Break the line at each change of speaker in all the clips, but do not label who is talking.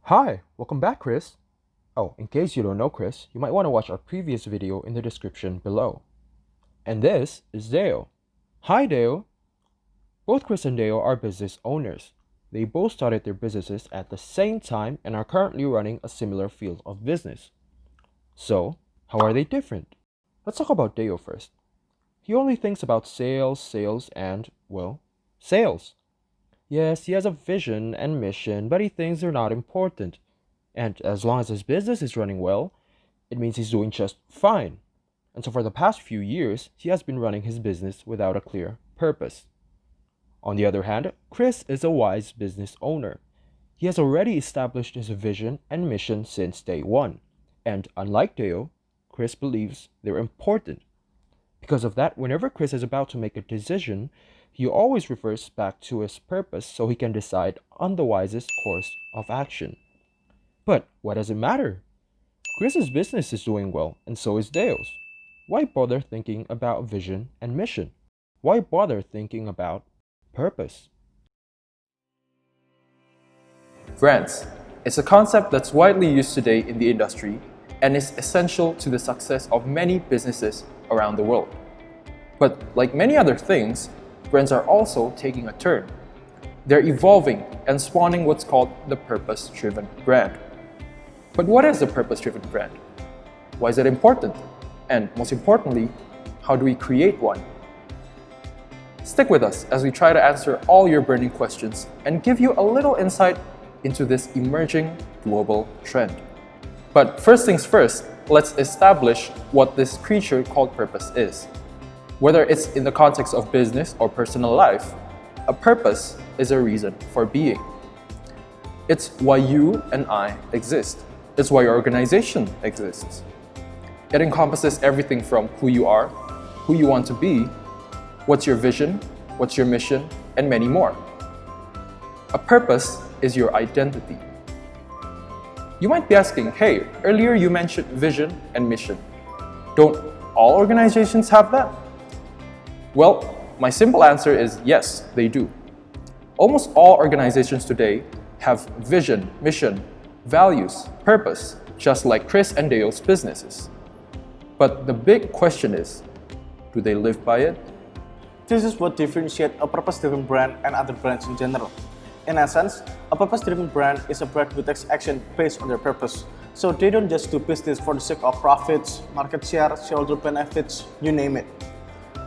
Hi, welcome back, Chris. Oh, in case you don't know Chris, you might want to watch our previous video in the description below. And this is Deo. Hi, Deo. Both Chris and Deo are business owners. They both started their businesses at the same time and are currently running a similar field of business. So, how are they different? Let's talk about Deo first. He only thinks about sales, and, well, sales. Yes, he has a vision and mission, but he thinks they're not important. And as long as his business is running well, it means he's doing just fine. And so for the past few years, he has been running his business without a clear purpose. On the other hand, Chris is a wise business owner. He has already established his vision and mission since day one. And unlike Deo, Chris believes they're important. Because of that, whenever Chris is about to make a decision, he always refers back to his purpose so he can decide on the wisest course of action. But why does it matter? Chris's business is doing well, and so is Deo's. Why bother thinking about vision and mission? Why bother thinking about purpose?
Friends, it's a concept that's widely used today in the industry and is essential to the success of many businesses around the world. But like many other things, brands are also taking a turn. They're evolving and spawning what's called the purpose-driven brand. But what is a purpose-driven brand? Why is it important? And most importantly, how do we create one? Stick with us as we try to answer all your burning questions and give you a little insight into this emerging global trend. But first things first, let's establish what this creature called purpose is. Whether it's in the context of business or personal life, a purpose is a reason for being. It's why you and I exist. It's why your organization exists. It encompasses everything from who you are, who you want to be, what's your vision, what's your mission, and many more. A purpose is your identity. You might be asking, hey, earlier you mentioned vision and mission. Don't all organizations have that? Well, my simple answer is yes, they do. Almost all organizations today have vision, mission, values, purpose, just like Chris and Deo's businesses. But the big question is, do they live by it?
This is what differentiates a purpose-driven brand and other brands in general. In essence, a purpose-driven brand is a brand who takes action based on their purpose. So they don't just do business for the sake of profits, market share, shareholder benefits, you name it.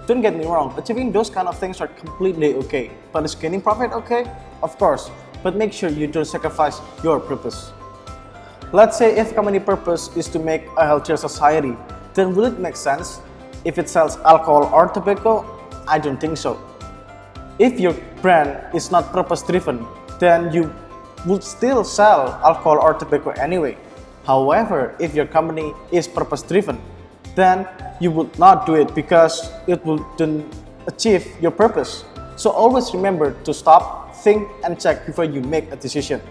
Don't get me wrong, achieving those kind of things are completely okay. But is gaining profit okay? Of course, but make sure you don't sacrifice your purpose. Let's say if company purpose is to make a healthier society, then will it make sense if it sells alcohol or tobacco? I don't think so. If your brand is not purpose-driven, then you would still sell alcohol or tobacco anyway. However, if your company is purpose-driven, then you would not do it because it wouldn't achieve your purpose. So always remember to stop, think, and check before you make a decision.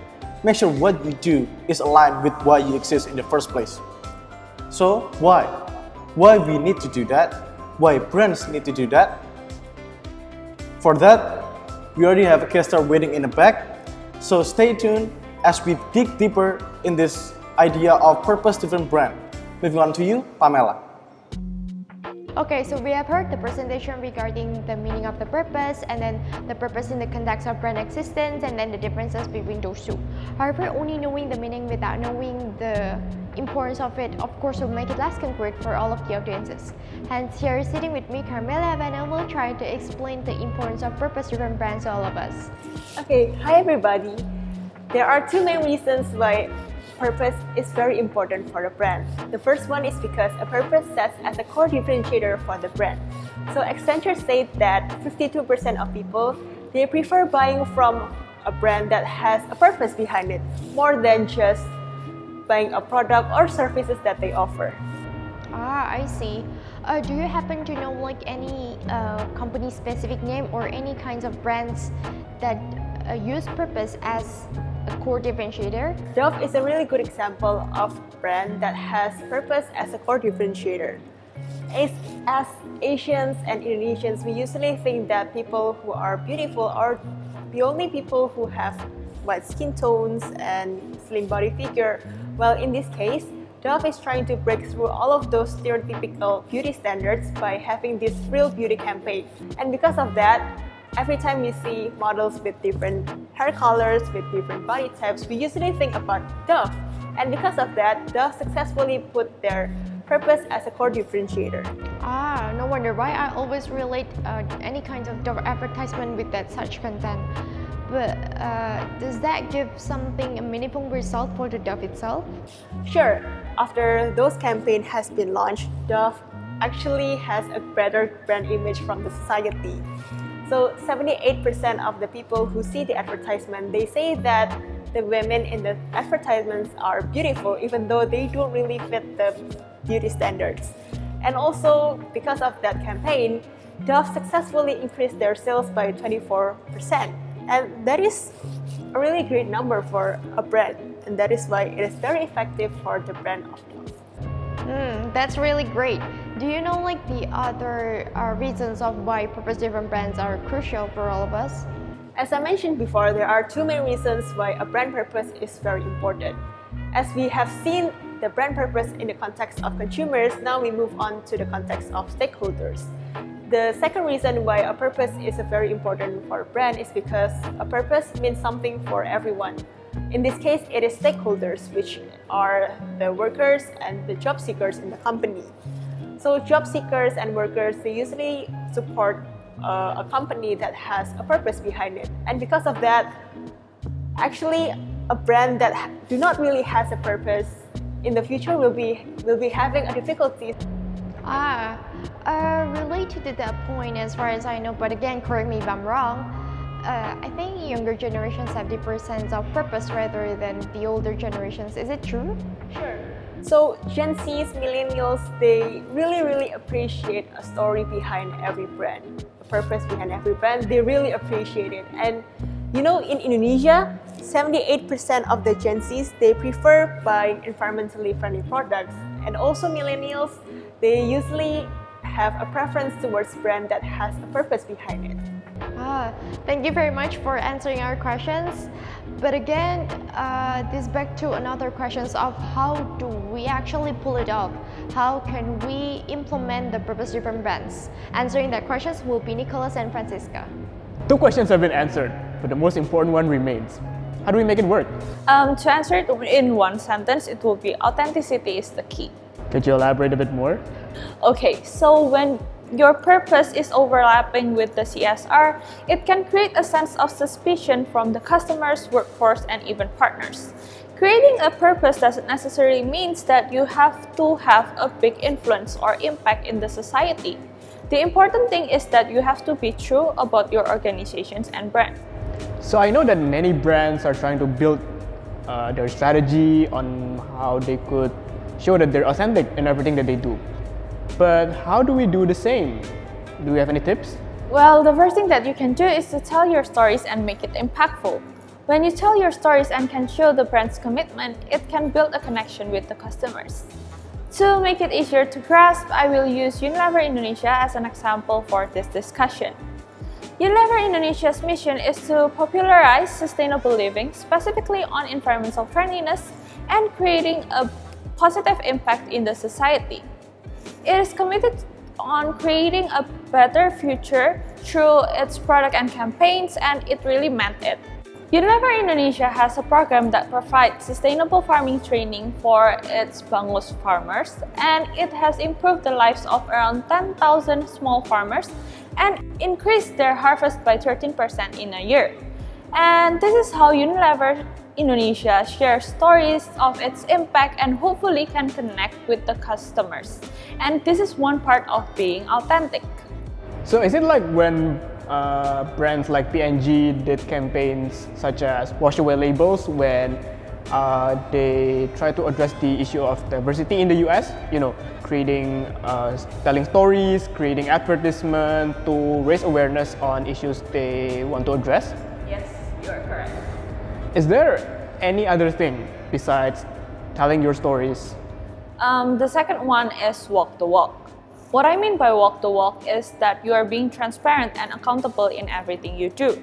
Make sure what you do is aligned with why you exist in the first place. So why? Why we need to do that? Why brands need to do that? For that, we already have a case star waiting in the back. So stay tuned as we dig deeper in this idea of purpose-driven brand. Moving on to you, Pamela.
Okay, so we have heard the presentation regarding the meaning of the purpose and then the purpose in the context of brand existence and then the differences between those two. However, only knowing the meaning without knowing the importance of it, of course, will make it less concrete for all of the audiences. Hence, here sitting with me, Carmelia Veanne will try to explain the importance of purpose-driven brands to all of us.
Okay, hi everybody. There are two main reasons why purpose is very important for a brand. The first one is because a purpose sets as a core differentiator for the brand. So Accenture said that 52% of people, they prefer buying from a brand that has a purpose behind it, more than just buying a product or services that they offer.
Ah, I see. Do you happen to know like any company specific name or any kinds of brands that use purpose as a core differentiator?
Dove is a really good example of a brand that has purpose as a core differentiator. As Asians and Indonesians, we usually think that people who are beautiful are the only people who have white skin tones and slim body figure. Well, in this case, Dove is trying to break through all of those stereotypical beauty standards by having this real beauty campaign. And because of that, every time we see models with different hair colors, with different body types, we usually think about Dove. And because of that, Dove successfully put their purpose as a core differentiator.
Ah, no wonder why I always relate any kind of Dove advertisement with that such content. But does that give something a meaningful result for the Dove itself?
Sure, after those campaign has been launched, Dove actually has a better brand image from the society. So 78% of the people who see the advertisement, they say that the women in the advertisements are beautiful even though they don't really fit the beauty standards. And also, because of that campaign, Dove successfully increased their sales by 24%. And that is a really great number for a brand. And that is why it is very effective for the brand of Dove.
That's really great. Do you know like the other reasons of why purpose-driven brands are crucial for all of us?
As I mentioned before, there are two main reasons why a brand purpose is very important. As we have seen the brand purpose in the context of consumers, now we move on to the context of stakeholders. The second reason why a purpose is very important for a brand is because a purpose means something for everyone. In this case, it is stakeholders, which are the workers and the job seekers in the company. So job seekers and workers, they usually support a company that has a purpose behind it. And because of that, actually a brand that do not really has a purpose in the future will be having a difficulty.
Related to that point, as far as I know, but again, correct me if I'm wrong, I think younger generations have different sense of purpose rather than the older generations. Is it true?
Sure. So Gen Zs, millennials, they really appreciate a story behind every brand, a purpose behind every brand. They really appreciate it. And you know, in Indonesia, 78% of the Gen Zs, they prefer buying environmentally friendly products. And also millennials, they usually have a preference towards brand that has a purpose behind it.
Thank you very much for answering our questions. But again, this back to another questions of how do we actually pull it off? How can we implement the purpose-driven brands? Answering that questions will be Nicholas and Fransisca.
Two questions have been answered, but the most important one remains. How do we make it work?
To answer it in one sentence, it will be authenticity is the key.
Could you elaborate a bit more?
Okay, so when your purpose is overlapping with the CSR, it can create a sense of suspicion from the customers, workforce, and even partners. Creating a purpose doesn't necessarily mean that you have to have a big influence or impact in the society. The important thing is that you have to be true about your organizations and brand.
So I know that many brands are trying to build their strategy on how they could show that they're authentic in everything that they do. But how do we do the same? Do we have any tips?
Well, the first thing that you can do is to tell your stories and make it impactful. When you tell your stories and can show the brand's commitment, it can build a connection with the customers. To make it easier to grasp, I will use Unilever Indonesia as an example for this discussion. Unilever Indonesia's mission is to popularize sustainable living, specifically on environmental friendliness and creating a positive impact in the society. It is committed on creating a better future through its product and campaigns, and it really meant it. Unilever Indonesia has a program that provides sustainable farming training for its Bangus farmers, and it has improved the lives of around 10,000 small farmers and increased their harvest by 13% in a year. And this is how Unilever Indonesia shares stories of its impact and hopefully can connect with the customers. And this is one part of being authentic.
So is it like when brands like P&G did campaigns such as wash away labels when they try to address the issue of diversity in the US? You know, creating, telling stories, creating advertisement to raise awareness on issues they want to address?
Yes, you are correct.
Is there any other thing besides telling your stories?
The second one is walk the walk. What I mean by walk the walk is that you are being transparent and accountable in everything you do.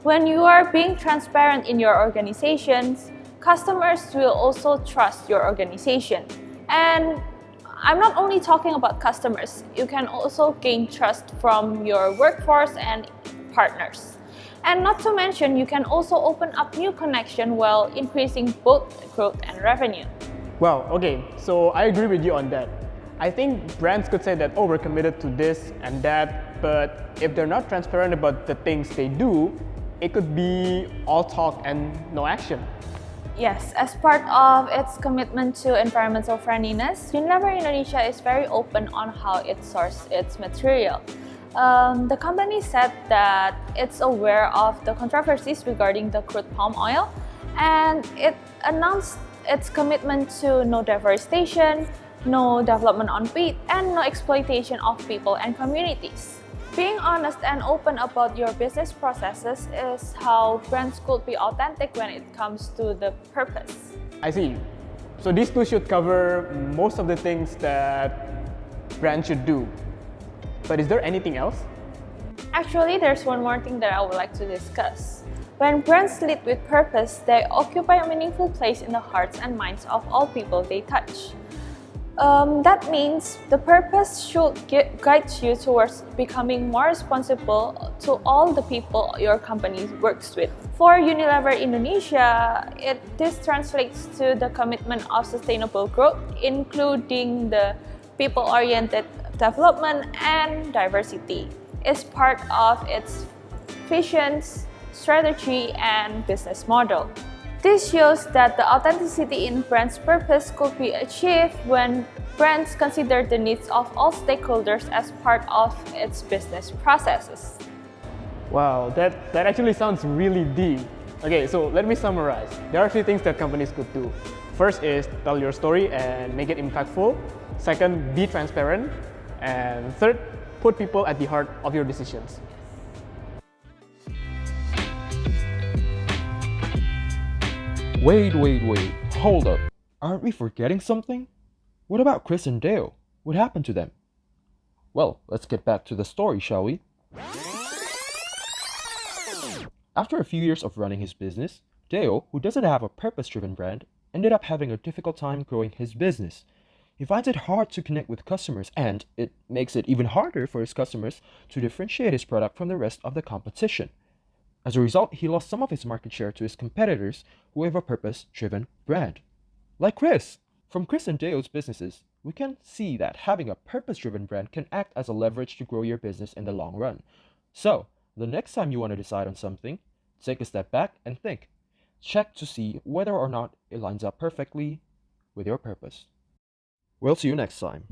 When you are being transparent in your organizations, customers will also trust your organization. And I'm not only talking about customers, you can also gain trust from your workforce and partners. And not to mention, you can also open up new connection while increasing both growth and revenue.
Well, okay, so I agree with you on that. I think brands could say that, oh, we're committed to this and that, but if they're not transparent about the things they do, it could be all talk and no action.
Yes, as part of its commitment to environmental friendliness, Unilever Indonesia is very open on how it sources its material. The company said that it's aware of the controversies regarding the crude palm oil, and it announced its commitment to no deforestation, no development on peat, and no exploitation of people and communities. Being honest and open about your business processes is how brands could be authentic when it comes to the purpose.
I see. So these two should cover most of the things that brands should do. But is there anything else?
Actually, there's one more thing that I would like to discuss. When brands lead with purpose, they occupy a meaningful place in the hearts and minds of all people they touch. That means the purpose should guide you towards becoming more responsible to all the people your company works with. For Unilever Indonesia, this translates to the commitment of sustainable growth, including the people-oriented development and diversity. Is part of its visions, strategy, and business model. This shows that the authenticity in brand's purpose could be achieved when brands consider the needs of all stakeholders as part of its business processes.
Wow, that actually sounds really deep. Okay, so let me summarize. There are 3 things that companies could do. First is tell your story and make it impactful. Second, be transparent. And third, put people at the heart of your decisions.
Wait, hold up. Aren't we forgetting something? What about Chris and Dale? What happened to them? Well, let's get back to the story, shall we? After a few years of running his business, Dale, who doesn't have a purpose-driven brand, ended up having a difficult time growing his business. He finds it hard to connect with customers, and it makes it even harder for his customers to differentiate his product from the rest of the competition. As a result, he lost some of his market share to his competitors who have a purpose-driven brand. Like Chris! From Chris and Dale's businesses, we can see that having a purpose-driven brand can act as a leverage to grow your business in the long run. So, the next time you want to decide on something, take a step back and think. Check to see whether or not it lines up perfectly with your purpose. We'll see you next time.